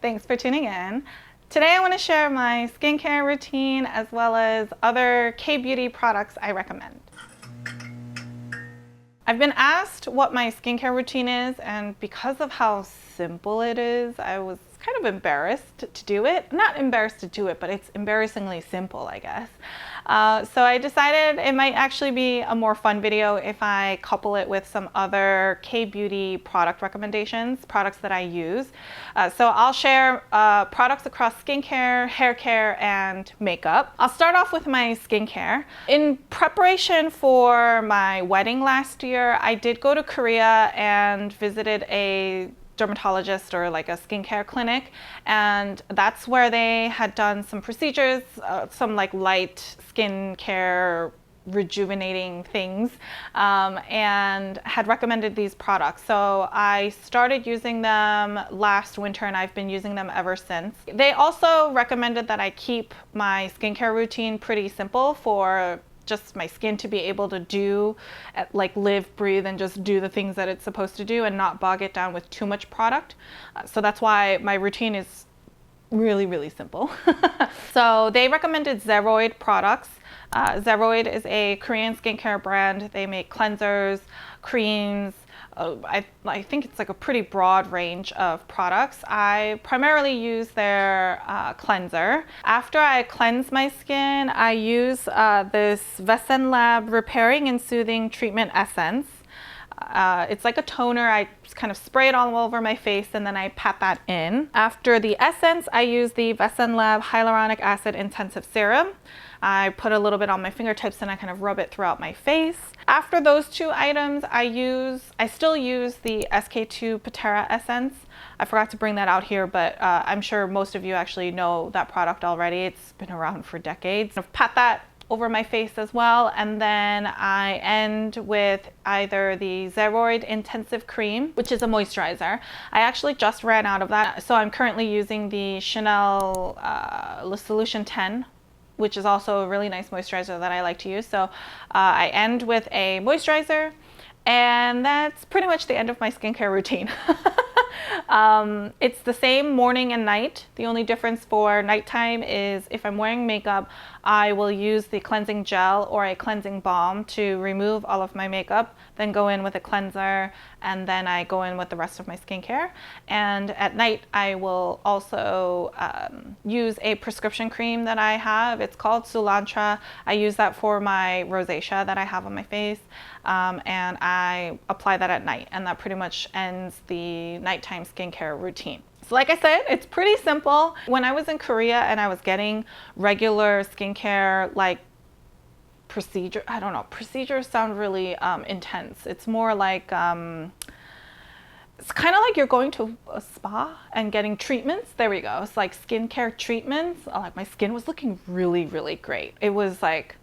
Thanks for tuning in. Today I want to share my skincare routine as well as other K-beauty products I recommend. I've been asked what my skincare routine is, and because of how simple it is, I was kind of embarrassed to do it. Not embarrassed to do it, but it's embarrassingly simple, I guess. So I decided it might actually be a more fun video if I couple it with some other K-beauty product recommendations, products that I use. So I'll share products across skincare, hair care, and makeup. I'll start off with my skincare. In preparation for my wedding last year, I did go to Korea and visited a dermatologist or like a skincare clinic, and that's where they had done some procedures, some like light skincare rejuvenating things, and had recommended these products. So I started using them last winter and I've been using them ever since. They also recommended that I keep my skincare routine pretty simple for just my skin to be able to do, like live, breathe, and just do the things that it's supposed to do and not bog it down with too much product. So that's why my routine is really, really simple. So they recommended Zeroid products. Zeroid is a Korean skincare brand. They make cleansers, creams. I think it's like a pretty broad range of products. I primarily use their cleanser. After I cleanse my skin, I use this Vesen Lab Repairing and Soothing Treatment Essence. It's like a toner. I just kind of spray it all over my face and then I pat that in. After the essence, I use the Vesen Lab Hyaluronic Acid Intensive Serum. I put a little bit on my fingertips and I kind of rub it throughout my face. After those two items, I still use the SK2 Pitera essence. I forgot to bring that out here, but I'm sure most of you actually know that product already. It's been around for decades. I've pat that over my face as well, and then I end with either the Zeroid Intensive Cream, which is a moisturizer. I actually just ran out of that, so I'm currently using the Chanel Le Solution 10, which is also a really nice moisturizer that I like to use. So I end with a moisturizer, and that's pretty much the end of my skincare routine. It's the same morning and night. The only difference for nighttime is if I'm wearing makeup, I will use the cleansing gel or a cleansing balm to remove all of my makeup, then go in with a cleanser, and then I go in with the rest of my skincare. And at night, I will also use a prescription cream that I have. It's called Sulantra. I use that for my rosacea that I have on my face, and I apply that at night, and that pretty much ends the nighttime skincare routine. So like I said, it's pretty simple. When I was in Korea and I was getting regular skincare, like procedure, I don't know, procedures sound really intense. It's more like, it's kind of like you're going to a spa and getting treatments. There we go. It's like skincare treatments. Like my skin was looking really, really great. It was like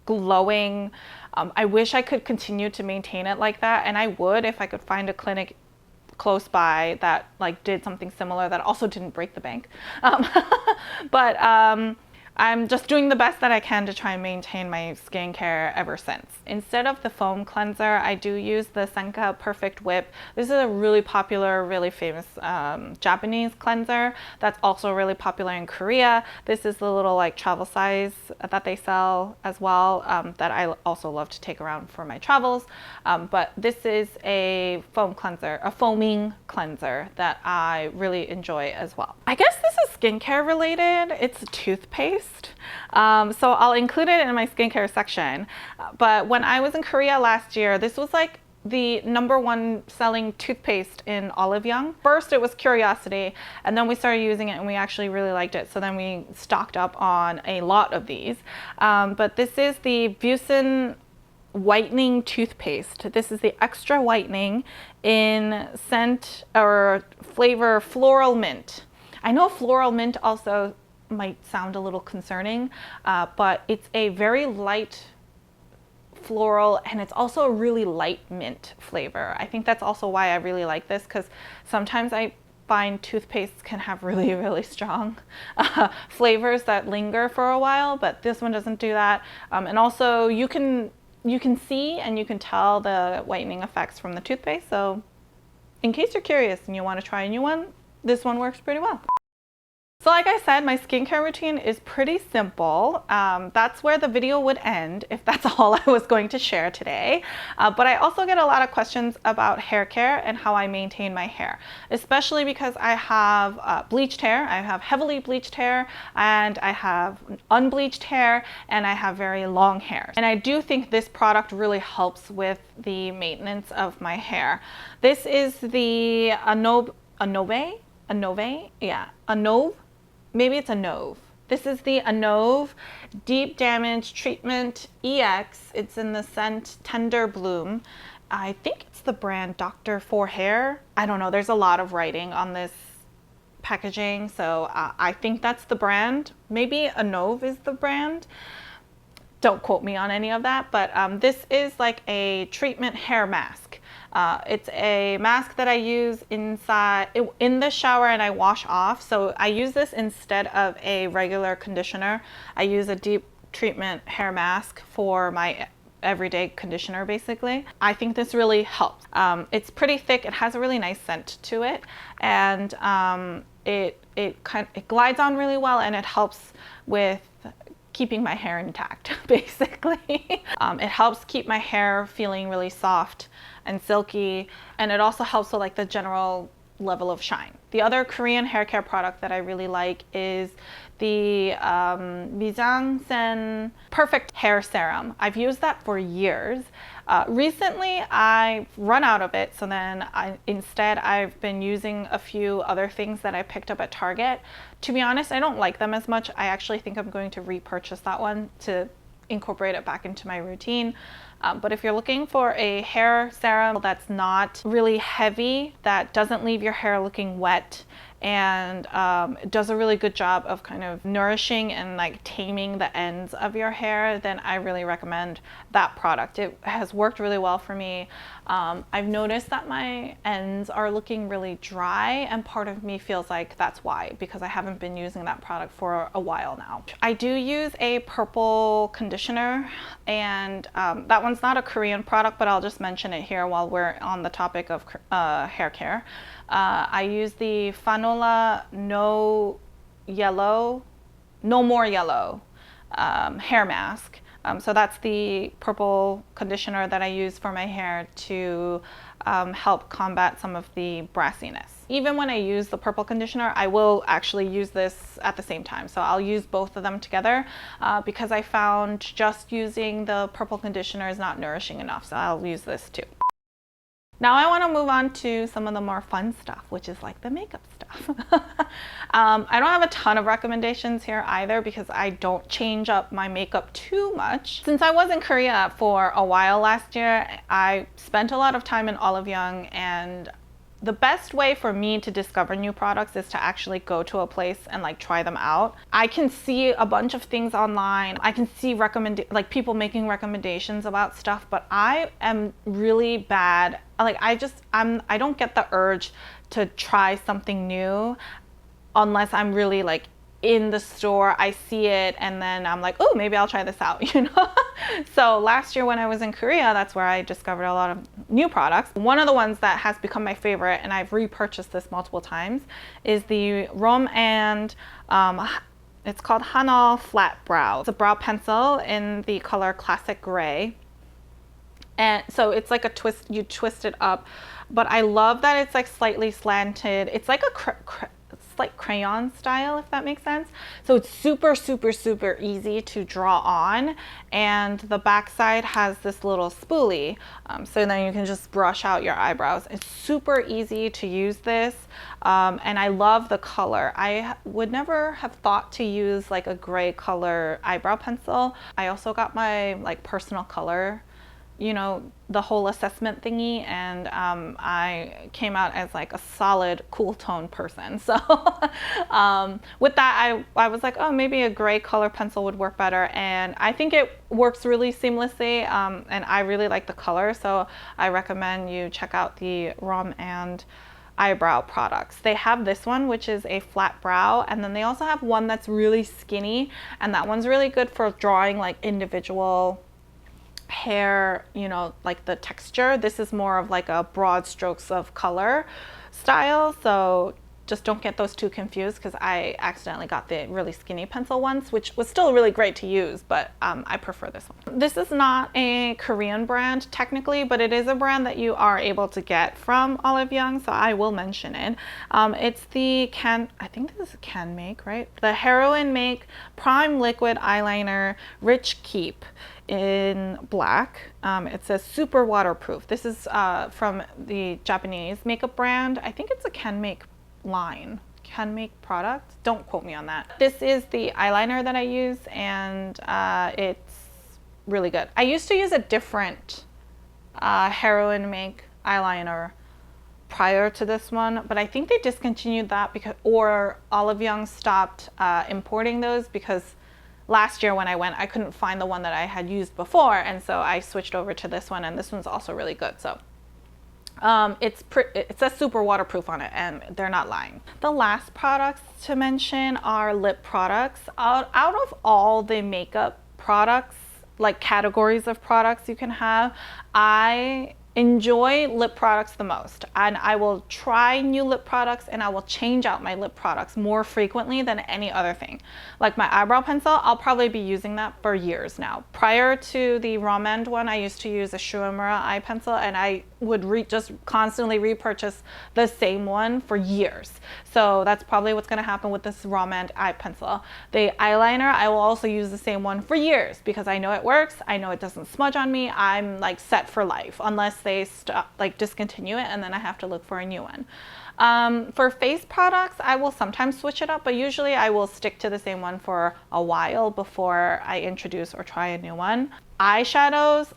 glowing. I wish I could continue to maintain it like that, and I would if I could find a clinic close by that like did something similar that also didn't break the bank. But I'm just doing the best that I can to try and maintain my skincare ever since. Instead of the foam cleanser, I do use the Senka Perfect Whip. This is a really popular, really famous Japanese cleanser that's also really popular in Korea. This is the little like travel size that they sell as well, that I also love to take around for my travels. But this is a foam cleanser, a foaming cleanser that I really enjoy as well. I guess this is skincare related. It's a toothpaste. So I'll include it in my skincare section. But when I was in Korea last year, this was like the #1 selling toothpaste in Olive Young. First it was Curiosity, and then we started using it and we actually really liked it. So then we stocked up on a lot of these. But this is the Vussen Whitening toothpaste. This is the extra whitening in scent or flavor Floral Mint. I know Floral Mint also might sound a little concerning, but it's a very light floral, and it's also a really light mint flavor. I think that's also why I really like this, because sometimes I find toothpastes can have really, really strong flavors that linger for a while, but this one doesn't do that. And also you can see and you can tell the whitening effects from the toothpaste. So in case you're curious and you want to try a new one, this one works pretty well. So like I said, my skincare routine is pretty simple. That's where the video would end if that's all I was going to share today. But I also get a lot of questions about hair care and how I maintain my hair, especially because I have bleached hair, I have heavily bleached hair, and I have unbleached hair, and I have very long hair. And I do think this product really helps with the maintenance of my hair. This is the Unove? Yeah, Unove? Maybe it's Unove. This is the Unove Deep Damage Treatment EX. It's in the scent Tender Bloom. I think it's the brand Dr. For Hair. I don't know, there's a lot of writing on this packaging, so I think that's the brand. Maybe Unove is the brand. Don't quote me on any of that, but this is like a treatment hair mask. It's a mask that I use in the shower and I wash off. So I use this instead of a regular conditioner. I use a deep treatment hair mask for my everyday conditioner basically. I think this really helps. It's pretty thick, it has a really nice scent to it, and it glides on really well, and it helps with keeping my hair intact basically. It helps keep my hair feeling really soft and silky, and it also helps with like the general level of shine. The other Korean hair care product that I really like is the Mise-en-scene Perfect Hair Serum. I've used that for years. Recently I've run out of it, so then instead I've been using a few other things that I picked up at Target. To be honest, I don't like them as much. I actually think I'm going to repurchase that one to incorporate it back into my routine. But if you're looking for a hair serum that's not really heavy, that doesn't leave your hair looking wet, and it does a really good job of kind of nourishing and like taming the ends of your hair, then I really recommend that product. It has worked really well for me. I've noticed that my ends are looking really dry, and part of me feels like that's why, because I haven't been using that product for a while now. I do use a purple conditioner, and that one's not a Korean product, but I'll just mention it here while we're on the topic of hair care. I use the Fanola No More Yellow hair mask. So that's the purple conditioner that I use for my hair to help combat some of the brassiness. Even when I use the purple conditioner, I will actually use this at the same time. So I'll use both of them together because I found just using the purple conditioner is not nourishing enough. So I'll use this too. Now I want to move on to some of the more fun stuff, which is like the makeup stuff. I don't have a ton of recommendations here either because I don't change up my makeup too much. Since I was in Korea for a while last year, I spent a lot of time in Olive Young, and the best way for me to discover new products is to actually go to a place and like try them out. I can see a bunch of things online. I can see people making recommendations about stuff, but I am really bad. Like I don't get the urge to try something new unless I'm really like in the store, I see it, and then I'm like, oh, maybe I'll try this out, you know? So last year when I was in Korea, that's where I discovered a lot of new products. One of the ones that has become my favorite, and I've repurchased this multiple times, is the Rom and it's called Hanal Flat Brow. It's a brow pencil in the color Classic Gray. And so it's like a twist, you twist it up, but I love that it's like slightly slanted. It's like a like crayon style, if that makes sense. So it's super, super, super easy to draw on, and the back side has this little spoolie, so then you can just brush out your eyebrows. It's super easy to use this, and I love the color. I would never have thought to use like a gray color eyebrow pencil. I also got my like personal color, you know, the whole assessment thingy, and I came out as like a solid cool tone person. So with that, I was like, oh, maybe a gray color pencil would work better, and I think it works really seamlessly, and I really like the color, so I recommend you check out the Rom and eyebrow products. They have this one, which is a flat brow, and then they also have one that's really skinny, and that one's really good for drawing like individual hair, you know, like the texture. This is more of like a broad strokes of color style, so just don't get those two confused, because I accidentally got the really skinny pencil ones, which was still really great to use, but I prefer this one. This is not a Korean brand technically, but it is a brand that you are able to get from Olive Young, so I will mention it. It's the I think this is Canmake, right? The Heroine Make Prime Liquid Eyeliner Rich Keep in black. It says super waterproof. This is from the Japanese makeup brand. I think it's a Canmake line, Canmake product. Don't quote me on that. This is the eyeliner that I use, and it's really good. I used to use a different Heroine Make eyeliner prior to this one, but I think they discontinued that because, or Olive Young stopped importing those, because last year when I went, I couldn't find the one that I had used before, and so I switched over to this one, and this one's also really good. So it says super waterproof on it, and they're not lying. The last products to mention are lip products. Out of all the makeup products, like categories of products you can have, I enjoy lip products the most, and I will try new lip products, and I will change out my lip products more frequently than any other thing. Like my eyebrow pencil, I'll probably be using that for years now. Prior to the Romand one, I used to use a Shuimura eye pencil, and I would just constantly repurchase the same one for years. So that's probably what's going to happen with this Romand eye pencil. The eyeliner, I will also use the same one for years, because I know it works, I know it doesn't smudge on me. I'm like set for life, unless they stop, like discontinue it, and then I have to look for a new one. For face products, I will sometimes switch it up, but usually I will stick to the same one for a while before I introduce or try a new one. Eyeshadows,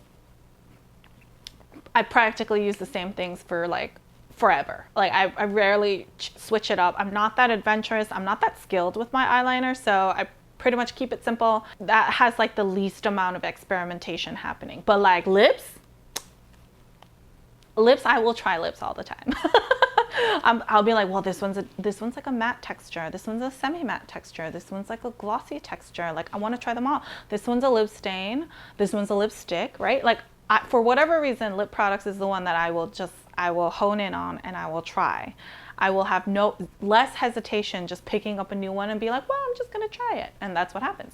I practically use the same things for like forever. Like I rarely switch it up. I'm not that adventurous. I'm not that skilled with my eyeliner, so I pretty much keep it simple. That has like the least amount of experimentation happening. But like lips, I will try lips all the time. I'll be like, well, this one's like a matte texture. This one's a semi-matte texture. This one's like a glossy texture. Like I want to try them all. This one's a lip stain. This one's a lipstick, right? Like for whatever reason, lip products is the one that I will hone in on, and I will try. I will have less hesitation just picking up a new one and be like, well, I'm just gonna try it. And that's what happens.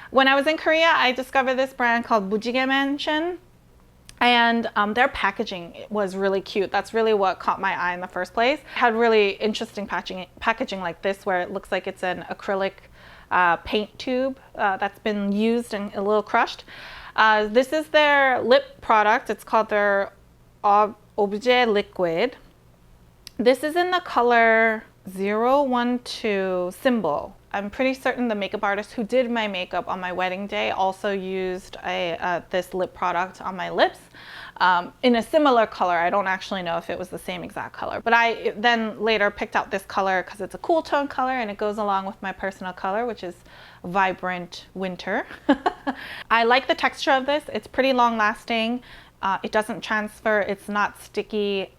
When I was in Korea, I discovered this brand called Muzigae, and their packaging was really cute. That's really what caught my eye in the first place. It had really interesting packaging like this, where it looks like it's an acrylic paint tube that's been used and a little crushed. This is their lip product. It's called their Objet liquid. This is in the color 012 Symbol. I'm pretty certain the makeup artist who did my makeup on my wedding day also used this lip product on my lips in a similar color. I don't actually know if it was the same exact color, but I then later picked out this color because it's a cool tone color and it goes along with my personal color, which is vibrant winter. I like the texture of this. It's pretty long lasting. It doesn't transfer. It's not sticky,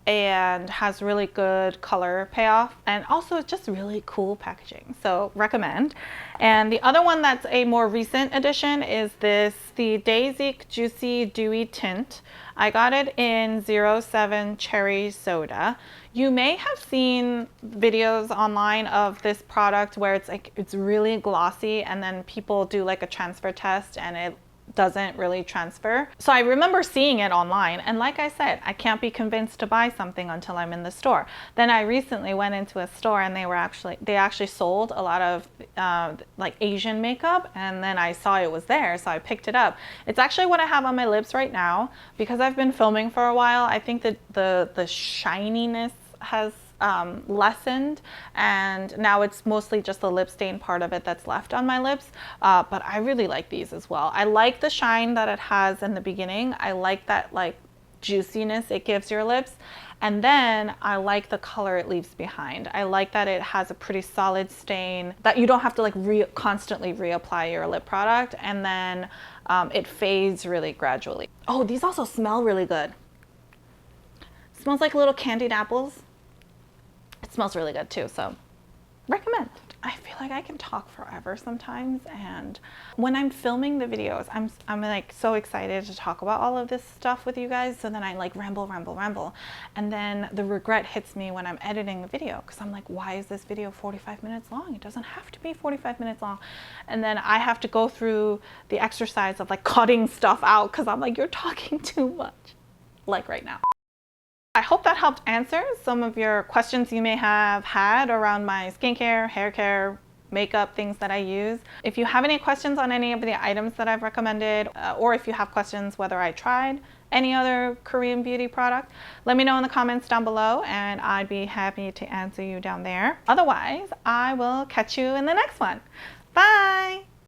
and has really good color payoff, and also it's just really cool packaging, so recommend. And the other one that's a more recent addition is the Daisique Juicy Dewy Tint. I got it in 07 Cherry Soda. You may have seen videos online of this product where it's really glossy, and then people do like a transfer test and it doesn't really transfer. So I remember seeing it online, and like I said, I can't be convinced to buy something until I'm in the store. Then I recently went into a store and they actually sold a lot of like Asian makeup, and then I saw it was there, so I picked it up. It's actually what I have on my lips right now. Because I've been filming for a while, I think that the shininess has lessened, and now it's mostly just the lip stain part of it that's left on my lips, but I really like these as well. I like the shine that it has in the beginning. I like that like juiciness it gives your lips, and then I like the color it leaves behind. I like that it has a pretty solid stain that you don't have to like constantly reapply your lip product, and then it fades really gradually. Oh, these also smell really good. It smells like little candied apples. It smells really good too, so recommend. I feel like I can talk forever sometimes, and when I'm filming the videos, I'm like so excited to talk about all of this stuff with you guys, so then I like ramble, and then the regret hits me when I'm editing the video, because I'm like, why is this video 45 minutes long? It doesn't have to be 45 minutes long. And then I have to go through the exercise of like cutting stuff out, because I'm like, you're talking too much, like right now. I hope that helped answer some of your questions you may have had around my skincare, hair care, makeup, things that I use. If you have any questions on any of the items that I've recommended, or if you have questions whether I tried any other Korean beauty product, let me know in the comments down below and I'd be happy to answer you down there. Otherwise, I will catch you in the next one. Bye!